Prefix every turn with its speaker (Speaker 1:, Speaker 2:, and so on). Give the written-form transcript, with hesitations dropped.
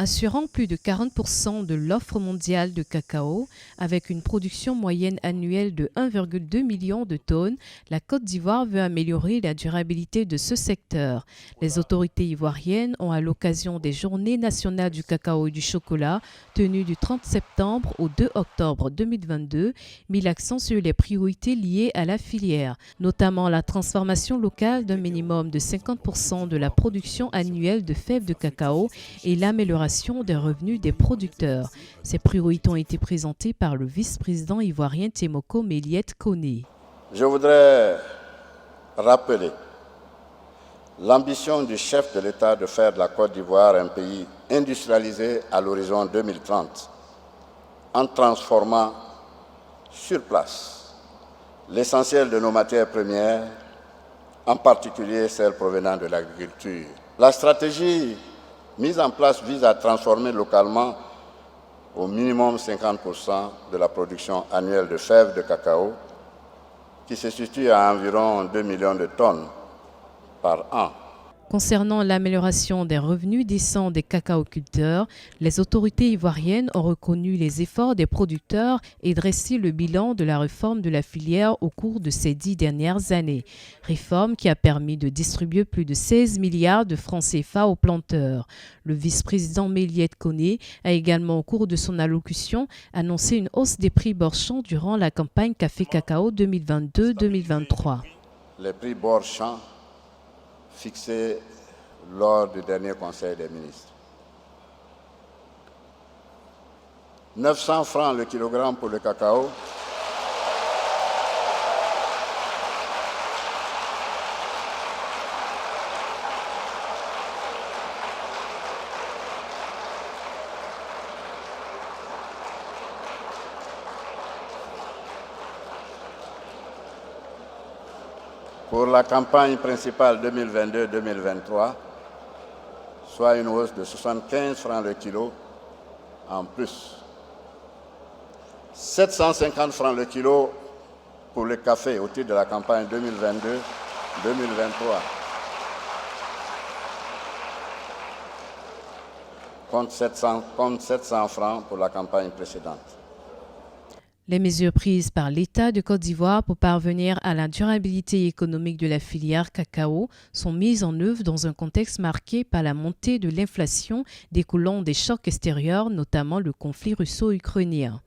Speaker 1: Assurant plus de 40% de l'offre mondiale de cacao, avec une production moyenne annuelle de 1,2 million de tonnes, la Côte d'Ivoire veut améliorer la durabilité de ce secteur. Les autorités ivoiriennes ont, à l'occasion des Journées nationales du cacao et du chocolat, tenues du 30 septembre au 2 octobre 2022, mis l'accent sur les priorités liées à la filière, notamment la transformation locale d'un minimum de 50% de la production annuelle de fèves de cacao et l'amélioration des revenus des producteurs. Ces priorités ont été présentées par le vice-président ivoirien Témoko Méliette Koné.
Speaker 2: Je voudrais rappeler l'ambition du chef de l'État de faire de la Côte d'Ivoire un pays industrialisé à l'horizon 2030, en transformant sur place l'essentiel de nos matières premières, en particulier celles provenant de l'agriculture. La stratégie mise en place vise à transformer localement au minimum 50% de la production annuelle de fèves de cacao, qui se situe à environ 2 millions de tonnes par an.
Speaker 1: Concernant l'amélioration des revenus décents des cacaoculteurs, les autorités ivoiriennes ont reconnu les efforts des producteurs et dressé le bilan de la réforme de la filière au cours de ces 10 dernières années. Réforme qui a permis de distribuer plus de 16 milliards de francs CFA aux planteurs. Le vice-président Méliette Koné a également, au cours de son allocution, annoncé une hausse des prix Bourg-Champ durant la campagne café-cacao 2022-2023.
Speaker 2: Les prix Bourg-Champ fixé lors du dernier Conseil des ministres. 900 francs le kilogramme pour le cacao, pour la campagne principale 2022-2023, soit une hausse de 75 francs le kilo en plus. 750 francs le kilo pour le café au titre de la campagne 2022-2023. Contre 700 francs pour la campagne précédente.
Speaker 1: Les mesures prises par l'État de Côte d'Ivoire pour parvenir à la durabilité économique de la filière cacao sont mises en œuvre dans un contexte marqué par la montée de l'inflation découlant des chocs extérieurs, notamment le conflit russo-ukrainien.